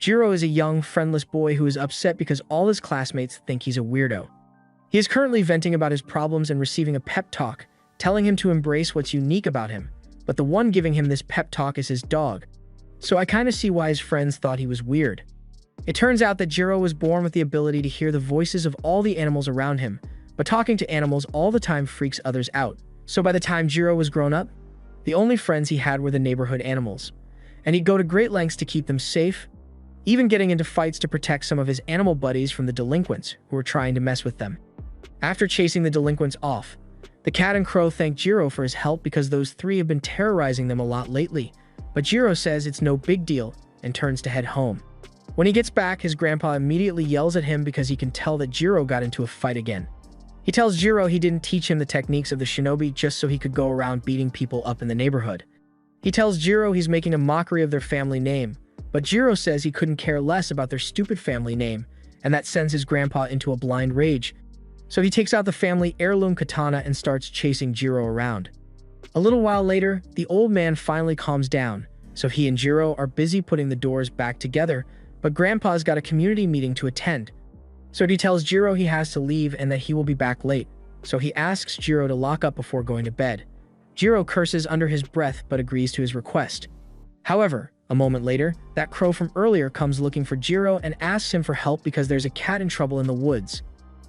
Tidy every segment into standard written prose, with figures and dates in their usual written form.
Jiro is a young, friendless boy who is upset because all his classmates think he's a weirdo. He is currently venting about his problems and receiving a pep talk, telling him to embrace what's unique about him, but the one giving him this pep talk is his dog. So I kinda see why his friends thought he was weird. It turns out that Jiro was born with the ability to hear the voices of all the animals around him, but talking to animals all the time freaks others out. So by the time Jiro was grown up, the only friends he had were the neighborhood animals, and he'd go to great lengths to keep them safe, even getting into fights to protect some of his animal buddies from the delinquents who were trying to mess with them. After chasing the delinquents off, the cat and crow thank Jiro for his help because those three have been terrorizing them a lot lately, but Jiro says it's no big deal and turns to head home. When he gets back, his grandpa immediately yells at him because he can tell that Jiro got into a fight again. He tells Jiro he didn't teach him the techniques of the shinobi just so he could go around beating people up in the neighborhood. He tells Jiro he's making a mockery of their family name, but Jiro says he couldn't care less about their stupid family name, and that sends his grandpa into a blind rage. So he takes out the family heirloom katana and starts chasing Jiro around. A little while later, the old man finally calms down, so he and Jiro are busy putting the doors back together, but Grandpa's got a community meeting to attend. So he tells Jiro he has to leave and that he will be back late, so he asks Jiro to lock up before going to bed. Jiro curses under his breath but agrees to his request. However, a moment later, that crow from earlier comes looking for Jiro and asks him for help because there's a cat in trouble in the woods.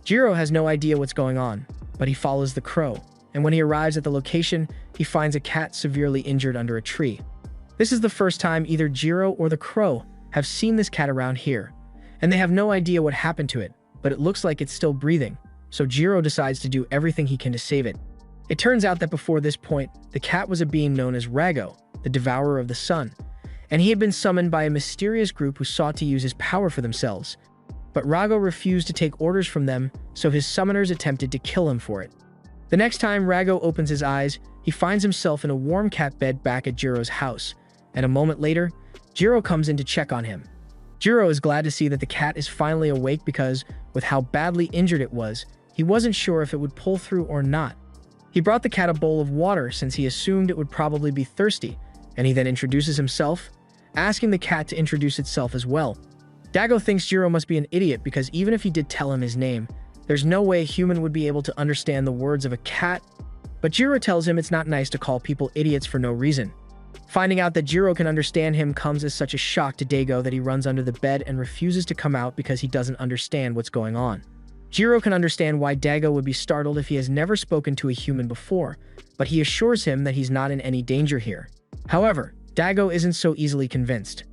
Jiro has no idea what's going on, but he follows the crow, and when he arrives at the location, he finds a cat severely injured under a tree. This is the first time either Jiro or the crow have seen this cat around here, and they have no idea what happened to it, but it looks like it's still breathing, so Jiro decides to do everything he can to save it. It turns out that before this point, the cat was a being known as Rago, the devourer of the sun, and he had been summoned by a mysterious group who sought to use his power for themselves. But Rago refused to take orders from them, so his summoners attempted to kill him for it. The next time Rago opens his eyes, he finds himself in a warm cat bed back at Jiro's house, and a moment later, Jiro comes in to check on him. Jiro is glad to see that the cat is finally awake because, with how badly injured it was, he wasn't sure if it would pull through or not. He brought the cat a bowl of water since he assumed it would probably be thirsty, and he then introduces himself, asking the cat to introduce itself as well. Dago thinks Jiro must be an idiot because even if he did tell him his name, there's no way a human would be able to understand the words of a cat, but Jiro tells him it's not nice to call people idiots for no reason. Finding out that Jiro can understand him comes as such a shock to Dago that he runs under the bed and refuses to come out because he doesn't understand what's going on. Jiro can understand why Dago would be startled if he has never spoken to a human before, but he assures him that he's not in any danger here. However, Dago isn't so easily convinced.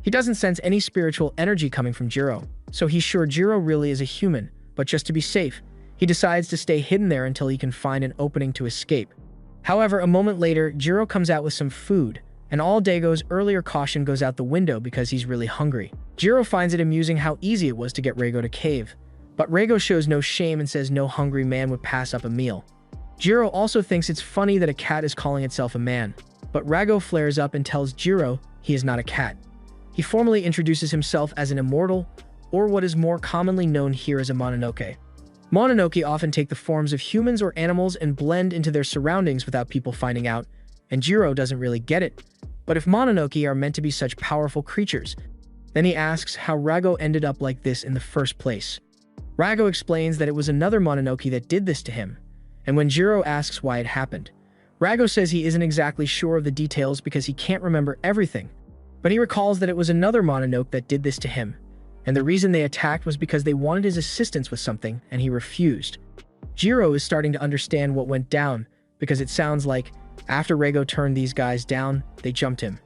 He doesn't sense any spiritual energy coming from Jiro, so he's sure Jiro really is a human, but just to be safe, he decides to stay hidden there until he can find an opening to escape. However, a moment later, Jiro comes out with some food, and all Dago's earlier caution goes out the window because he's really hungry. Jiro finds it amusing how easy it was to get Rago to cave, but Rago shows no shame and says no hungry man would pass up a meal. Jiro also thinks it's funny that a cat is calling itself a man, but Rago flares up and tells Jiro he is not a cat. He formally introduces himself as an immortal, or what is more commonly known here as a mononoke. Mononoke often take the forms of humans or animals and blend into their surroundings without people finding out, and Jiro doesn't really get it. But if mononoke are meant to be such powerful creatures, then he asks how Rago ended up like this in the first place. Rago explains that it was another mononoke that did this to him, and when Jiro asks why it happened, Rago says he isn't exactly sure of the details because he can't remember everything, but he recalls that it was another mononoke that did this to him, and the reason they attacked was because they wanted his assistance with something, and he refused. Jiro is starting to understand what went down, because it sounds like, after Rago turned these guys down, they jumped him.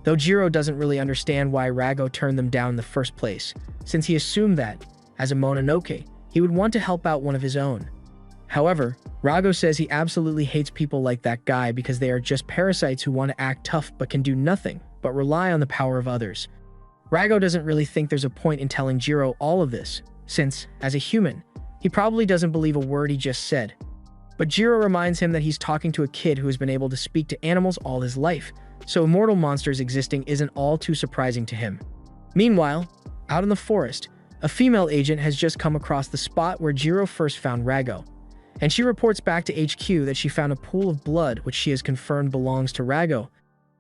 Though Jiro doesn't really understand why Rago turned them down in the first place, since he assumed that, as a mononoke, he would want to help out one of his own. However, Rago says he absolutely hates people like that guy because they are just parasites who want to act tough but can do nothing but rely on the power of others. Rago doesn't really think there's a point in telling Jiro all of this, since, as a human, he probably doesn't believe a word he just said. But Jiro reminds him that he's talking to a kid who has been able to speak to animals all his life, so immortal monsters existing isn't all too surprising to him. Meanwhile, out in the forest, a female agent has just come across the spot where Jiro first found Rago, and she reports back to HQ that she found a pool of blood which she has confirmed belongs to Rago.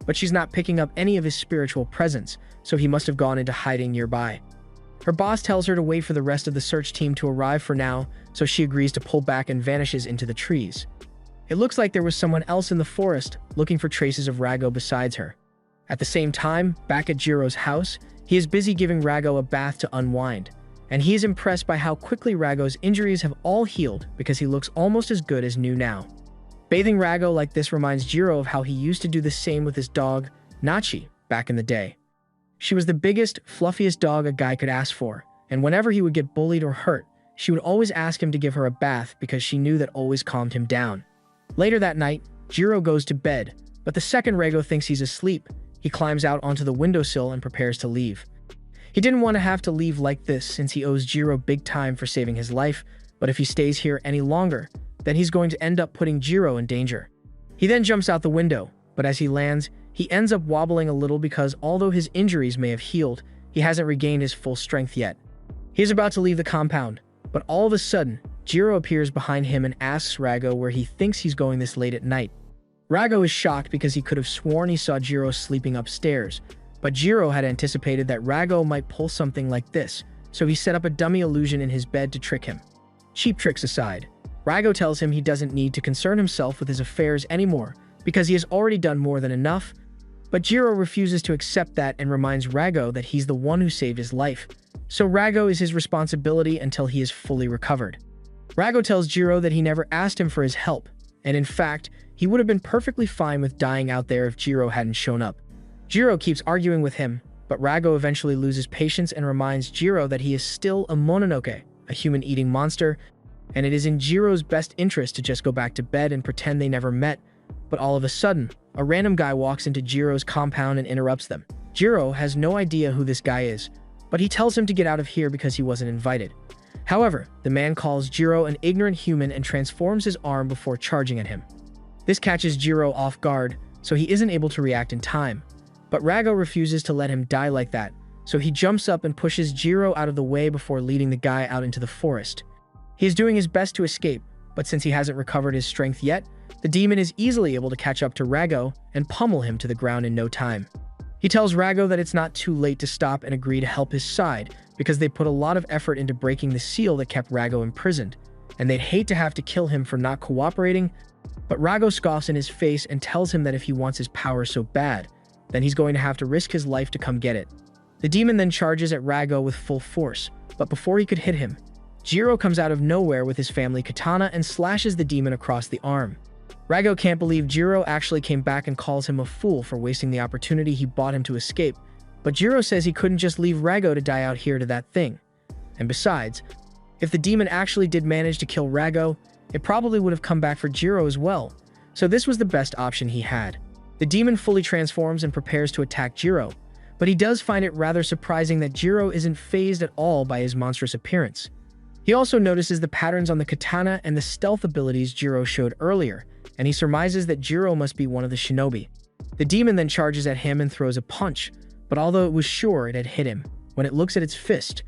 but she's not picking up any of his spiritual presence, so he must have gone into hiding nearby. Her boss tells her to wait for the rest of the search team to arrive for now, so she agrees to pull back and vanishes into the trees. It looks like there was someone else in the forest looking for traces of Rago besides her. At the same time, back at Jiro's house, he is busy giving Rago a bath to unwind, and he is impressed by how quickly Rago's injuries have all healed because he looks almost as good as new now. Bathing Rago like this reminds Jiro of how he used to do the same with his dog, Nachi, back in the day. She was the biggest, fluffiest dog a guy could ask for, and whenever he would get bullied or hurt, she would always ask him to give her a bath because she knew that always calmed him down. Later that night, Jiro goes to bed, but the second Rago thinks he's asleep, he climbs out onto the windowsill and prepares to leave. He didn't want to have to leave like this since he owes Jiro big time for saving his life, but if he stays here any longer, then he's going to end up putting Jiro in danger. He then jumps out the window, but as he lands, he ends up wobbling a little because although his injuries may have healed, he hasn't regained his full strength yet. He is about to leave the compound, but all of a sudden, Jiro appears behind him and asks Rago where he thinks he's going this late at night. Rago is shocked because he could have sworn he saw Jiro sleeping upstairs, but Jiro had anticipated that Rago might pull something like this, so he set up a dummy illusion in his bed to trick him. Cheap tricks aside, Rago tells him he doesn't need to concern himself with his affairs anymore because he has already done more than enough, but Jiro refuses to accept that and reminds Rago that he's the one who saved his life, so Rago is his responsibility until he is fully recovered. Rago tells Jiro that he never asked him for his help, and in fact, he would have been perfectly fine with dying out there if Jiro hadn't shown up. Jiro keeps arguing with him, but Rago eventually loses patience and reminds Jiro that he is still a monoke, a human-eating monster, and it is in Jiro's best interest to just go back to bed and pretend they never met. But all of a sudden, a random guy walks into Jiro's compound and interrupts them. Jiro has no idea who this guy is, but he tells him to get out of here because he wasn't invited. However, the man calls Jiro an ignorant human and transforms his arm before charging at him. This catches Jiro off guard, so he isn't able to react in time. But Rago refuses to let him die like that, so he jumps up and pushes Jiro out of the way before leading the guy out into the forest. He is doing his best to escape, but since he hasn't recovered his strength yet, the demon is easily able to catch up to Rago and pummel him to the ground in no time. He tells Rago that it's not too late to stop and agree to help his side because they put a lot of effort into breaking the seal that kept Rago imprisoned, and they'd hate to have to kill him for not cooperating, but Rago scoffs in his face and tells him that if he wants his power so bad, then he's going to have to risk his life to come get it. The demon then charges at Rago with full force, but before he could hit him, Jiro comes out of nowhere with his family katana and slashes the demon across the arm. Rago can't believe Jiro actually came back and calls him a fool for wasting the opportunity he bought him to escape, but Jiro says he couldn't just leave Rago to die out here to that thing. And besides, if the demon actually did manage to kill Rago, it probably would have come back for Jiro as well, so this was the best option he had. The demon fully transforms and prepares to attack Jiro, but he does find it rather surprising that Jiro isn't fazed at all by his monstrous appearance. He also notices the patterns on the katana and the stealth abilities Jiro showed earlier, and he surmises that Jiro must be one of the shinobi. The demon then charges at him and throws a punch, but although it was sure it had hit him, when it looks at its fist,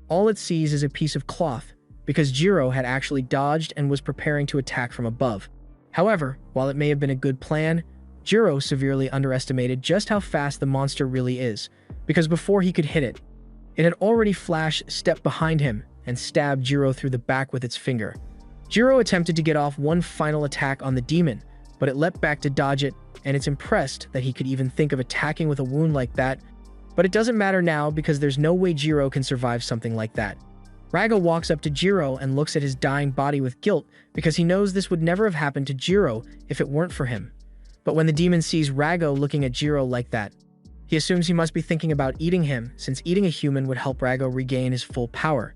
all it sees is a piece of cloth, because Jiro had actually dodged and was preparing to attack from above. However, while it may have been a good plan, Jiro severely underestimated just how fast the monster really is, because before he could hit it, it had already flashed step behind him and stabbed Jiro through the back with its finger. Jiro attempted to get off one final attack on the demon, but it leapt back to dodge it, and it's impressed that he could even think of attacking with a wound like that, but it doesn't matter now because there's no way Jiro can survive something like that. Rago walks up to Jiro and looks at his dying body with guilt because he knows this would never have happened to Jiro if it weren't for him. But when the demon sees Rago looking at Jiro like that, he assumes he must be thinking about eating him since eating a human would help Rago regain his full power.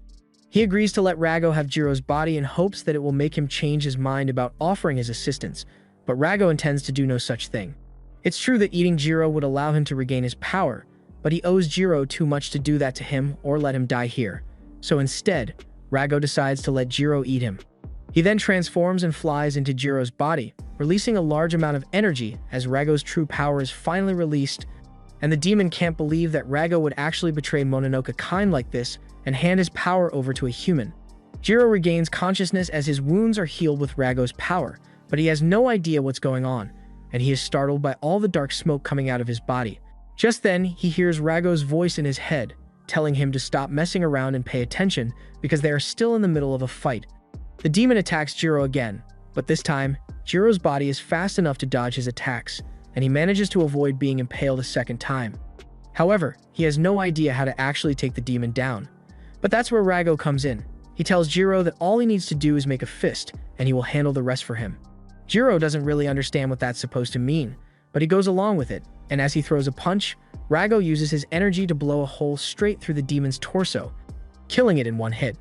He agrees to let Rago have Jiro's body in hopes that it will make him change his mind about offering his assistance, but Rago intends to do no such thing. It's true that eating Jiro would allow him to regain his power, but he owes Jiro too much to do that to him or let him die here. So instead, Rago decides to let Jiro eat him. He then transforms and flies into Jiro's body, releasing a large amount of energy as Rago's true power is finally released, and the demon can't believe that Rago would actually betray Mononoke kind like this and hand his power over to a human. Jiro regains consciousness as his wounds are healed with Rago's power, but he has no idea what's going on, and he is startled by all the dark smoke coming out of his body. Just then, he hears Rago's voice in his head, telling him to stop messing around and pay attention because they are still in the middle of a fight. The demon attacks Jiro again, but this time, Jiro's body is fast enough to dodge his attacks, and he manages to avoid being impaled a second time. However, he has no idea how to actually take the demon down. But that's where Rago comes in. He tells Jiro that all he needs to do is make a fist, and he will handle the rest for him. Jiro doesn't really understand what that's supposed to mean, but he goes along with it, and as he throws a punch, Rago uses his energy to blow a hole straight through the demon's torso, killing it in one hit.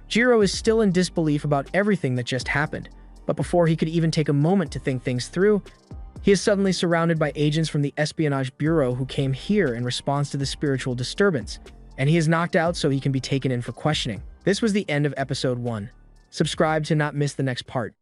Jiro is still in disbelief about everything that just happened, but before he could even take a moment to think things through, he is suddenly surrounded by agents from the Espionage Bureau who came here in response to the spiritual disturbance, and he is knocked out so he can be taken in for questioning. This was the end of episode 1. Subscribe to not miss the next part.